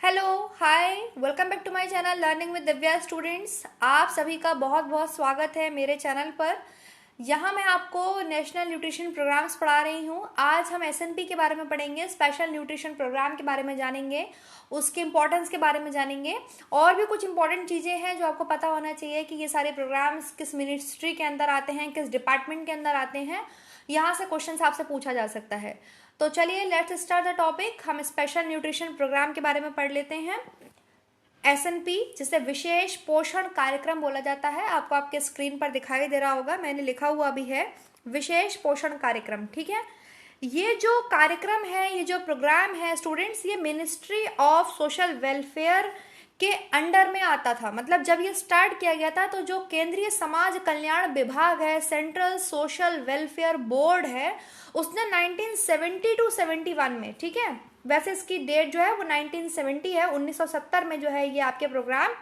Hello hi welcome back to my channel learning with Divya students. आप सभी का बहुत बहुत स्वागत है मेरे चैनल पर। यहाँ मैं आपको नेशनल न्यूट्रिशन प्रोग्राम्स पढ़ा रही हूँ। आज हम एसएनपी के बारे में पढ़ेंगे, स्पेशल न्यूट्रिशन प्रोग्राम के बारे में जानेंगे, उसके इम्पोर्टेंस के बारे में जानेंगे और भी कुछ इंपॉर्टेंट चीज़ें हैं जो आपको पता होना चाहिए कि ये सारे प्रोग्राम्स किस मिनिस्ट्री के अंदर आते हैं, किस डिपार्टमेंट के अंदर आते हैं। यहाँ से क्वेश्चन आपसे पूछा जा सकता है। तो चलिए लेट्स स्टार्ट द टॉपिक। हम स्पेशल न्यूट्रिशन प्रोग्राम के बारे में पढ़ लेते हैं। एसएनपी जिसे विशेष पोषण कार्यक्रम बोला जाता है, आपको आपके स्क्रीन पर दिखाई दे रहा होगा, मैंने लिखा हुआ भी है विशेष पोषण कार्यक्रम। ठीक है, ये जो कार्यक्रम है, ये जो प्रोग्राम है स्टूडेंट्स, ये मिनिस्ट्री ऑफ सोशल वेलफेयर के अंडर में आता था। मतलब जब ये स्टार्ट किया गया था तो जो केंद्रीय समाज कल्याण विभाग है, सेंट्रल सोशल वेलफेयर बोर्ड है, उसने 1970 टू 71 में, ठीक है, वैसे इसकी डेट जो है वो 1970 है, 1970 में जो है ये आपके प्रोग्राम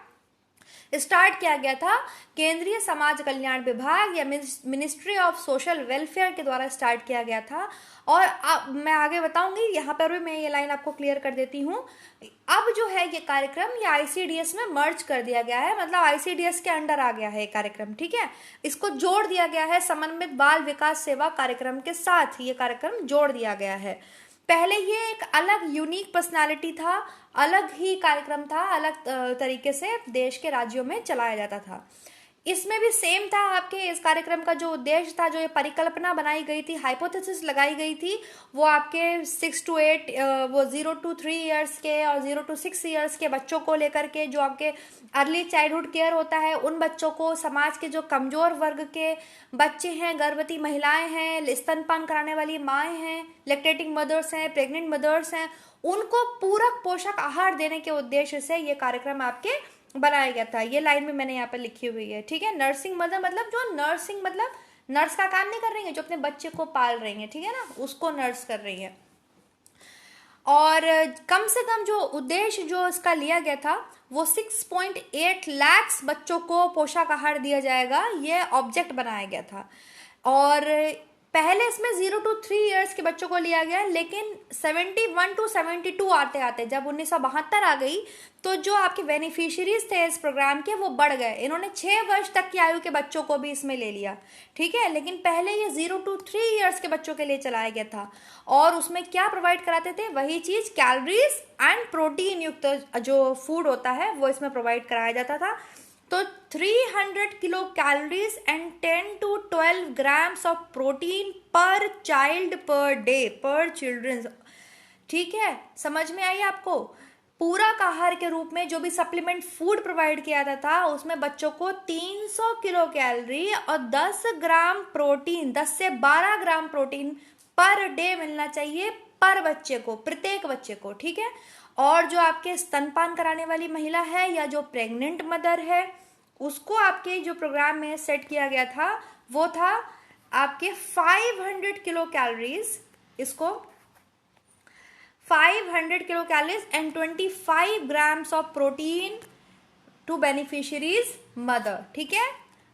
स्टार्ट किया गया था। केंद्रीय समाज कल्याण विभाग या मिनिस्ट्री ऑफ सोशल वेलफेयर के द्वारा स्टार्ट किया गया था। और अब मैं आगे बताऊंगी, यहाँ पर भी मैं ये लाइन आपको क्लियर कर देती हूँ। अब जो है ये कार्यक्रम ये आईसीडीएस में मर्ज कर दिया गया है, मतलब आईसीडीएस के अंडर आ गया है ये कार्यक्रम। ठीक है, इसको जोड़ दिया गया है समन्वित बाल विकास सेवा कार्यक्रम के साथ, ये कार्यक्रम जोड़ दिया गया है। पहले ये एक अलग यूनिक पर्सनालिटी था, अलग ही कार्यक्रम था, अलग तरीके से देश के राज्यों में चलाया जाता था। इसमें भी सेम था। आपके इस कार्यक्रम का जो उद्देश्य था, जो ये परिकल्पना बनाई गई थी, हाइपोथेसिस लगाई गई थी, वो आपके 6 to 8 वो 0 to 3 ईयर्स के और 0 to 6 ईयर्स के बच्चों को लेकर के, जो आपके अर्ली चाइल्डहुड केयर होता है उन बच्चों को, समाज के जो कमजोर वर्ग के बच्चे हैं, गर्भवती महिलाएं हैं, स्तनपान कराने वाली माएँ हैं, लैक्टेटिंग मदर्स हैं, प्रेग्नेंट मदर्स हैं, उनको पूरक पोषक आहार देने के उद्देश्य से ये कार्यक्रम आपके बनाया गया था। ये लाइन भी मैंने यहाँ पर लिखी हुई है। ठीक है, नर्सिंग मदर मतलब जो नर्सिंग मतलब नर्स का काम नहीं कर रही है, जो अपने बच्चे को पाल रही है, ठीक है ना, उसको नर्स कर रही है। और कम से कम जो उद्देश्य जो इसका लिया गया था वो 6.8 लाख बच्चों को पोषक आहार दिया जाएगा, ये ऑब्जेक्ट बनाया गया था। और पहले इसमें 0 to 3 ईयर्स के बच्चों को लिया गया, लेकिन 71 to 72 आते आते जब 1972 आ गई तो जो आपके बेनिफिशियरीज थे इस प्रोग्राम के वो बढ़ गए। इन्होंने 6 वर्ष तक की आयु के बच्चों को भी इसमें ले लिया। ठीक है, लेकिन पहले ये 0 to 3 ईयर्स के बच्चों के लिए चलाया गया था। और उसमें क्या प्रोवाइड कराते थे, वही चीज, कैलोरीज एंड प्रोटीन युक्त जो फूड होता है वो इसमें प्रोवाइड कराया जाता था। तो 300 kilo calories and 10 to 12 grams of protein पर चाइल्ड पर डे, पर चिल्ड्रंस। ठीक है, समझ में आई आपको? पूरक आहार के रूप में जो भी सप्लीमेंट फूड प्रोवाइड किया जाता था उसमें बच्चों को 300 किलो कैलोरी और 10 ग्राम प्रोटीन, 10 से 12 ग्राम प्रोटीन पर डे मिलना चाहिए, पर बच्चे को, प्रत्येक बच्चे को। ठीक है, और जो आपके स्तनपान कराने वाली महिला है या जो प्रेग्नेंट मदर है, उसको आपके जो प्रोग्राम में सेट किया गया था वो था आपके 500 किलो कैलोरीज, इसको 500 kilo calories and 25 grams of protein to beneficiaries mother. ठीक है,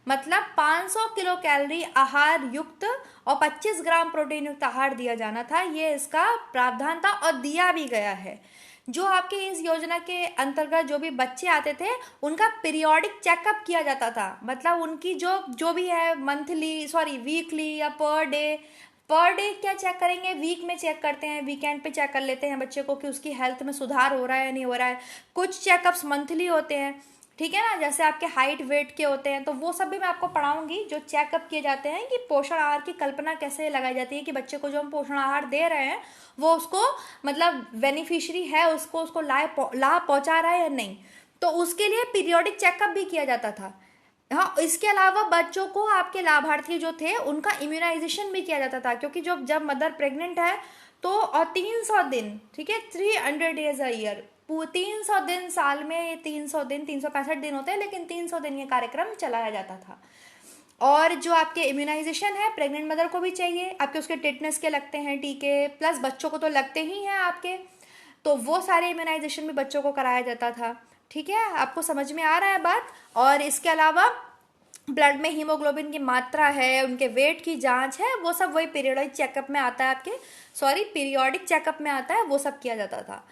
मतलब 500 किलो कैलोरी आहार युक्त और 25 ग्राम प्रोटीन युक्त आहार दिया जाना था, ये इसका प्रावधान था और दिया भी गया है। जो आपके इस योजना के अंतर्गत जो भी बच्चे आते थे उनका पीरियोडिक चेकअप किया जाता था, मतलब उनकी जो भी है मंथली, सॉरी वीकली या पर डे क्या चेक करेंगे, वीक में चेक करते हैं, वीकेंड पे चेक कर लेते हैं बच्चे को कि उसकी हेल्थ में सुधार हो रहा है या नहीं हो रहा है। कुछ चेकअप्स मंथली होते हैं, ठीक है ना, जैसे आपके हाइट वेट के होते हैं, तो वो सब भी मैं आपको पढ़ाऊंगी, जो चेकअप किए जाते हैं कि पोषण आहार की कल्पना कैसे लगाई जाती है कि बच्चे को जो हम पोषण आहार दे रहे हैं वो उसको, मतलब बेनिफिशियरी है उसको लाभ पहुंचा रहा है या नहीं, तो उसके लिए पीरियोडिक चेकअप भी किया जाता था। हाँ, इसके अलावा बच्चों को, आपके लाभार्थी जो थे उनका इम्यूनाइजेशन भी किया जाता था, क्योंकि जब मदर प्रेग्नेंट है तो, और 300 दिन, ठीक है, 300 डेज अ ईयर, 300 दिन साल में, 300 दिन, 365 दिन होते हैं, लेकिन 300 दिन ये कार्यक्रम चलाया जाता था। और जो आपके इम्यूनाइजेशन है प्रेग्नेंट मदर को भी चाहिए, आपके उसके टिटनेस के लगते हैं टीके, प्लस बच्चों को तो लगते ही हैं आपके, तो वो सारे इम्यूनाइजेशन भी बच्चों को कराया जाता था। ठीक है, आपको समझ में आ रहा है बात? और इसके अलावा ब्लड में हीमोग्लोबिन की मात्रा है, उनके वेट की जांच है, वो सब वही पीरियोडिक चेकअप में आता है, आपके पीरियोडिक चेकअप में आता है, वो सब किया जाता था।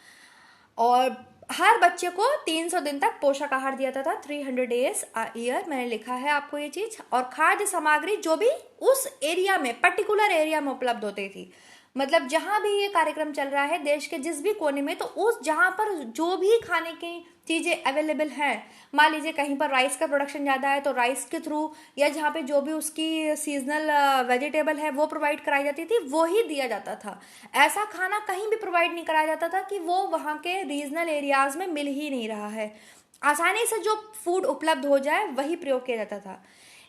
और हर बच्चे को 300 दिन तक पोषक आहार दिया जाता था, 300 डेज अ ईयर, मैंने लिखा है आपको ये चीज। और खाद्य सामग्री जो भी उस एरिया में, पर्टिकुलर एरिया में उपलब्ध होती थी, मतलब जहां भी ये कार्यक्रम चल रहा है देश के जिस भी कोने में, तो उस जहां पर जो भी खाने की चीजें अवेलेबल हैं, मान लीजिए कहीं पर राइस का प्रोडक्शन ज्यादा है तो राइस के थ्रू, या जहाँ पे जो भी उसकी सीजनल वेजिटेबल है वो प्रोवाइड कराई जाती थी, वो ही दिया जाता था। ऐसा खाना कहीं भी प्रोवाइड नहीं कराया जाता था कि वो वहाँ के रीजनल एरियाज में मिल ही नहीं रहा है। आसानी से जो फूड उपलब्ध हो जाए वही प्रयोग किया जाता था।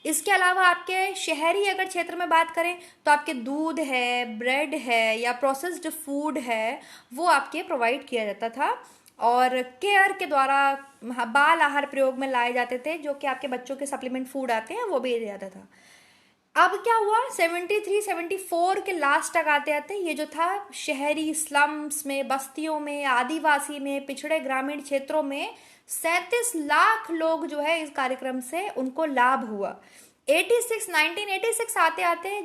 इसके अलावा आपके शहरी अगर क्षेत्र में बात करें तो आपके दूध है, ब्रेड है, या प्रोसेस्ड फूड है, वो आपके प्रोवाइड किया जाता था। और केयर के द्वारा बाल आहार प्रयोग में लाए जाते थे, जो कि आपके बच्चों के सप्लीमेंट फूड आते हैं वो भी दिया जाता था। अब क्या हुआ, 73 74 के लास्ट तक आते आते ये जो था शहरी स्लम्स में, बस्तियों में, आदिवासी में, पिछड़े ग्रामीण क्षेत्रों में 37 लाख लोग जो है इस कार्यक्रम से उनको लाभ हुआ। 1986 आते आते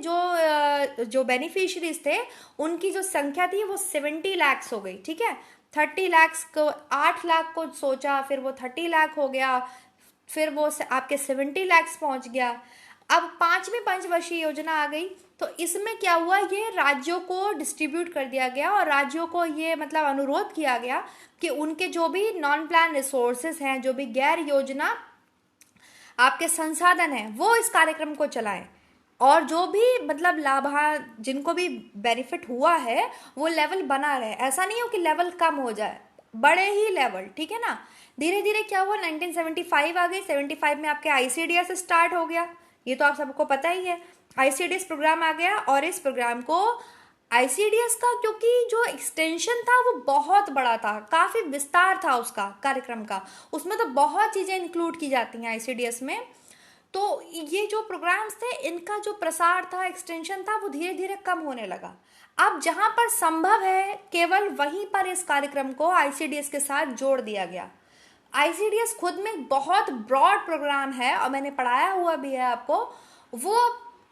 जो बेनिफिशियरीज थे उनकी जो संख्या थी वो 70 लाख हो गई। ठीक है, 30 लाख को, 8 लाख को सोचा, फिर वो 30 लाख हो गया, फिर वो आपके 70 लाख पहुंच गया। अब पांचवी पंचवर्षीय योजना आ गई, तो इसमें क्या हुआ, ये राज्यों को डिस्ट्रीब्यूट कर दिया गया और राज्यों को ये मतलब अनुरोध किया गया कि उनके जो भी नॉन प्लान रिसोर्सेस हैं, जो भी गैर योजना आपके संसाधन हैं, वो इस कार्यक्रम को चलाएं। और जो भी मतलब लाभा जिनको भी बेनिफिट हुआ है वो लेवल बना रहे, ऐसा नहीं हो कि लेवल कम हो जाए, बड़े ही लेवल। ठीक है ना। धीरे धीरे क्या हुआ, 1975 आ गई, 75 में आपके आईसीडीएस स्टार्ट हो गया, ये तो आप सबको पता ही है। आईसीडीएस प्रोग्राम आ गया, और इस प्रोग्राम को आईसीडीएस का, क्योंकि जो एक्सटेंशन था वो बहुत बड़ा था, काफी विस्तार था उसका कार्यक्रम का, उसमें तो बहुत चीजें इंक्लूड की जाती हैं आईसीडीएस में। तो ये जो प्रोग्राम्स थे इनका जो प्रसार था, एक्सटेंशन था, वो धीरे धीरे कम होने लगा। अब जहां पर संभव है केवल वहीं पर इस कार्यक्रम को आईसीडीएस के साथ जोड़ दिया गया। आईसीडीएस खुद में बहुत ब्रॉड प्रोग्राम है और मैंने पढ़ाया हुआ भी है आपको, वो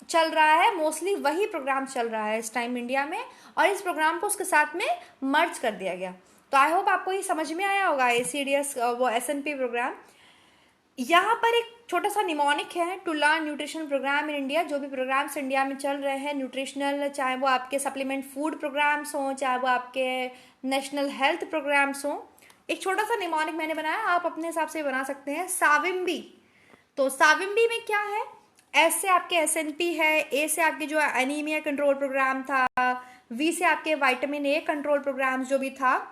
चल रहा है, मोस्टली वही प्रोग्राम चल रहा है इस टाइम इंडिया में, और इस प्रोग्राम को उसके साथ में मर्ज कर दिया गया। तो आई होप आपको ये समझ में आया होगा आईसीडीएस वो एसएनपी प्रोग्राम। यहाँ पर एक छोटा सा निमोनिक है, to learn nutrition program in India. जो भी प्रोग्राम्स इंडिया में चल रहे हैं न्यूट्रिशनल, चाहे वो आपके सप्लीमेंट फूड प्रोग्राम्स हों, चाहे वो आपके नेशनल हेल्थ प्रोग्राम्स हों, एक छोटा सा निमोनिक मैंने बनाया, आप अपने हिसाब से बना सकते हैं। साविम्बी, तो साविम्बी में क्या है, एस से आपके एसएनपी है, ए से आपके जो एनीमिया कंट्रोल प्रोग्राम था, वी से आपके विटामिन ए कंट्रोल प्रोग्राम जो भी था,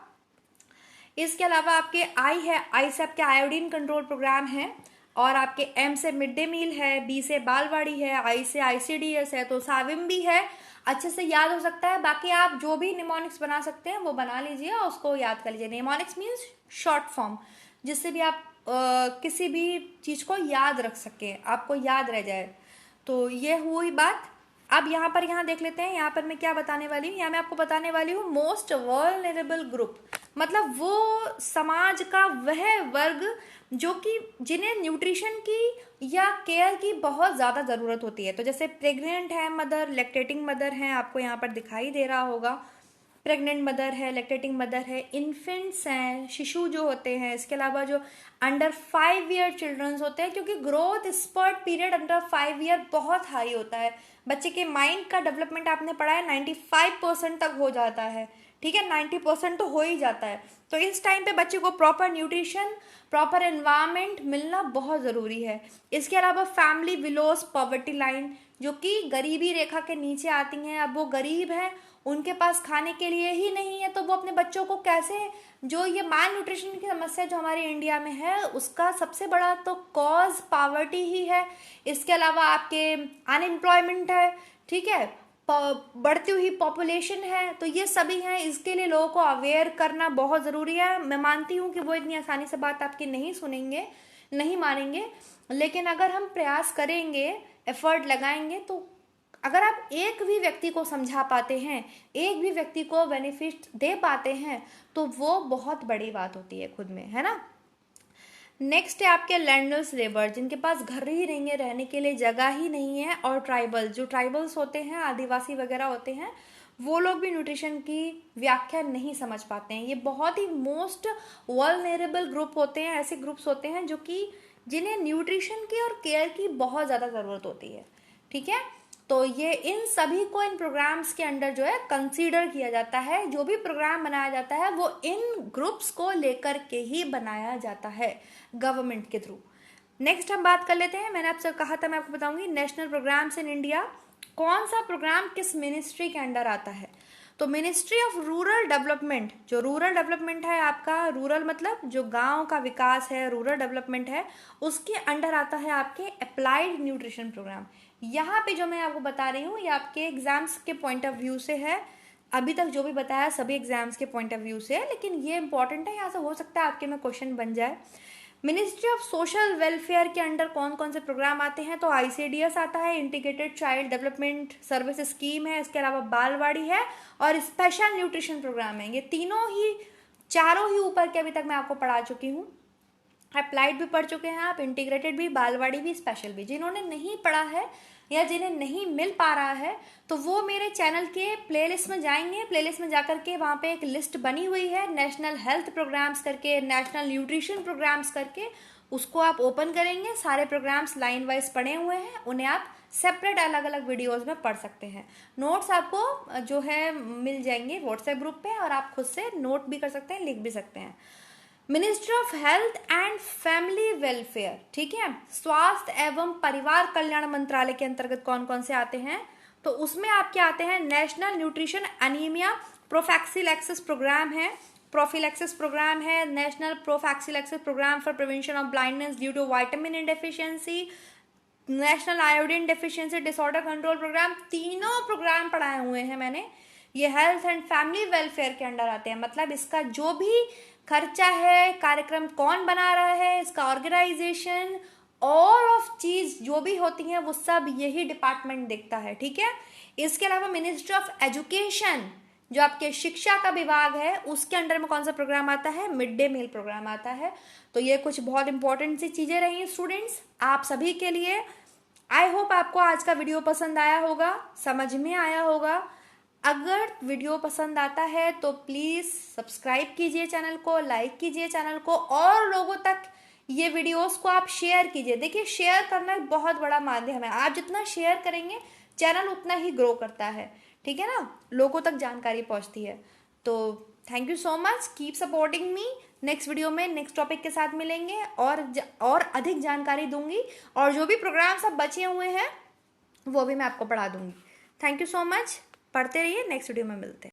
इसके अलावा आपके आई है, आई से आपके आयोडीन कंट्रोल प्रोग्राम है, और आपके एम से मिड डे मील है, बी से बालवाड़ी है, आई से आईसीडीएस है, तो साविम्बी है। अच्छे से याद हो सकता है। बाकी आप जो भी निमोनिक्स बना सकते हैं वो बना लीजिए और उसको याद कर लीजिए। निमोनिक्स मीन्स शॉर्ट फॉर्म, जिससे भी आप किसी भी चीज को याद रख सके, आपको याद रह जाए। तो ये हुई बात। अब यहाँ देख लेते हैं, यहाँ पर मैं क्या बताने वाली हूँ। यहाँ मैं आपको बताने वाली हूँ मोस्ट वल्नरेबल ग्रुप, मतलब वो समाज का वह वर्ग जो कि जिन्हें न्यूट्रिशन की या केयर की बहुत ज़्यादा ज़रूरत होती है। तो जैसे प्रेग्नेंट है मदर, लैक्टेटिंग मदर हैं, आपको यहाँ पर दिखाई दे रहा होगा, प्रेग्नेंट मदर है, लैक्टेटिंग मदर है, इन्फेंट्स हैं, शिशु जो होते हैं, इसके अलावा जो अंडर 5 ईयर चिल्ड्रंस होते हैं, क्योंकि growth spurt period under 5 year बहुत हाई होता है। बच्चे के माइंड का डेवलपमेंट आपने पढ़ा है 95% तक हो जाता है। ठीक है, 90% तो हो ही जाता है। तो इस टाइम पे बच्चे को प्रॉपर न्यूट्रिशन, प्रॉपर एनवायरनमेंट मिलना बहुत ज़रूरी है। इसके अलावा फैमिली बिलोज पॉवर्टी लाइन, जो कि गरीबी रेखा के नीचे आती हैं, अब वो गरीब हैं, उनके पास खाने के लिए ही नहीं है, तो वो अपने बच्चों को कैसे, जो ये माल न्यूट्रिशन की समस्या जो हमारे इंडिया में है उसका सबसे बड़ा तो कॉज पावर्टी ही है। इसके अलावा आपके अनएम्प्लॉयमेंट है, ठीक है, बढ़ती हुई पॉपुलेशन है, तो ये सभी हैं। इसके लिए लोगों को अवेयर करना बहुत ज़रूरी है। मैं मानती हूँ कि वो इतनी आसानी से बात आपकी नहीं सुनेंगे, नहीं मानेंगे, लेकिन अगर हम प्रयास करेंगे, एफर्ट लगाएंगे, तो अगर आप एक भी व्यक्ति को समझा पाते हैं, एक भी व्यक्ति को बेनिफिट दे पाते हैं, तो वो बहुत बड़ी बात होती है खुद में, है ना। नेक्स्ट है आपके लैंडलेस लेबर, जिनके पास घर ही नहीं है, रहने के लिए जगह ही नहीं है, और ट्राइबल, जो ट्राइबल्स होते हैं, आदिवासी वगैरह होते हैं, वो लोग भी न्यूट्रिशन की व्याख्या नहीं समझ पाते हैं। ये बहुत ही मोस्ट वल्नरेबल ग्रुप होते हैं, ऐसे ग्रुप्स होते हैं जो कि जिन्हें न्यूट्रिशन की और केयर की बहुत ज़्यादा ज़रूरत होती है। ठीक है, तो ये इन सभी को इन प्रोग्राम्स के अंडर जो है कंसीडर किया जाता है। जो भी प्रोग्राम बनाया जाता है वो इन ग्रुप्स को लेकर के ही बनाया जाता है गवर्नमेंट के थ्रू। नेक्स्ट हम बात कर लेते हैं, मैंने आपसे कहा था मैं आपको बताऊंगी नेशनल प्रोग्राम्स इन इंडिया। कौन सा प्रोग्राम किस मिनिस्ट्री के अंडर आता है? तो मिनिस्ट्री ऑफ रूरल डेवलपमेंट, जो रूरल डेवलपमेंट है आपका, रूरल मतलब जो गांव का विकास है, रूरल डेवलपमेंट है, उसके अंडर आता है आपके अप्लाइड न्यूट्रिशन प्रोग्राम। यहाँ पे जो मैं आपको बता रही हूँ ये आपके एग्जाम्स के पॉइंट ऑफ व्यू से है। अभी तक जो भी बताया सभी एग्जाम्स के पॉइंट ऑफ व्यू से है, लेकिन ये इंपॉर्टेंट है, यहाँ से हो सकता है आपके में क्वेश्चन बन जाए। मिनिस्ट्री ऑफ सोशल वेलफेयर के अंडर कौन कौन से प्रोग्राम आते हैं? तो ICDS आता है, integrated child development service scheme है, इसके अलावा बालवाड़ी है और स्पेशल न्यूट्रिशन प्रोग्राम है। ये तीनों ही, चारों ही ऊपर के अभी तक मैं आपको पढ़ा चुकी हूँ। अप्लाइड भी पढ़ चुके हैं आप, इंटीग्रेटेड भी, बालवाड़ी भी, स्पेशल भी। जिन्होंने नहीं पढ़ा है या जिन्हें नहीं मिल पा रहा है तो वो मेरे चैनल के प्लेलिस्ट में जाएंगे, प्लेलिस्ट में जाकर के वहाँ पे एक लिस्ट बनी हुई है नेशनल हेल्थ प्रोग्राम्स करके, नेशनल न्यूट्रिशन प्रोग्राम्स करके, उसको आप ओपन करेंगे, सारे प्रोग्राम्स लाइन वाइज पढ़े हुए हैं, उन्हें आप सेपरेट अलग अलग वीडियोस में पढ़ सकते हैं। नोट्स आपको जो है मिल जाएंगे व्हाट्सएप ग्रुप पे, और आप खुद से नोट भी कर सकते हैं, लिख भी सकते हैं। Ministry of health and family welfare, ठीक है, स्वास्थ्य एवं परिवार कल्याण मंत्रालय के अंतर्गत कौन कौन से आते हैं? तो उसमें आपके आते हैं national nutrition anaemia prophylaxis programme है, प्रोफिलैक्सिस प्रोग्राम है, national prophylaxis programme for prevention of blindness due to vitamin deficiency, national iodine deficiency disorder control programme. तीनों प्रोग्राम पढ़ाए हुए हैं मैंने, ये हेल्थ एंड फैमिली वेलफेयर के अंडर आते हैं। मतलब इसका जो भी खर्चा है, कार्यक्रम कौन बना रहा है, इसका ऑर्गेनाइजेशन, ऑल ऑफ चीज जो भी होती हैं वो सब यही डिपार्टमेंट देखता है। ठीक है, इसके अलावा मिनिस्ट्री ऑफ एजुकेशन, जो आपके शिक्षा का विभाग है, उसके अंडर में कौन सा प्रोग्राम आता है? मिड डे मील प्रोग्राम आता है। तो ये कुछ बहुत इंपॉर्टेंट सी चीजें रही स्टूडेंट्स आप सभी के लिए। आई होप आपको आज का वीडियो पसंद आया होगा, समझ में आया होगा। अगर वीडियो पसंद आता है तो प्लीज़ सब्सक्राइब कीजिए चैनल को, लाइक कीजिए चैनल को, और लोगों तक ये वीडियोस को आप शेयर कीजिए। देखिए, शेयर करना एक बहुत बड़ा माध्यम है, आप जितना शेयर करेंगे चैनल उतना ही ग्रो करता है। ठीक है ना, लोगों तक जानकारी पहुंचती है। तो thank you so much, keep supporting me. Next video में नेक्स्ट टॉपिक के साथ मिलेंगे और अधिक जानकारी दूंगी, और जो भी प्रोग्राम सब बचे हुए हैं वो भी मैं आपको पढ़ा दूंगी। थैंक यू सो मच, पढ़ते रहिए, नेक्स्ट वीडियो में मिलते हैं।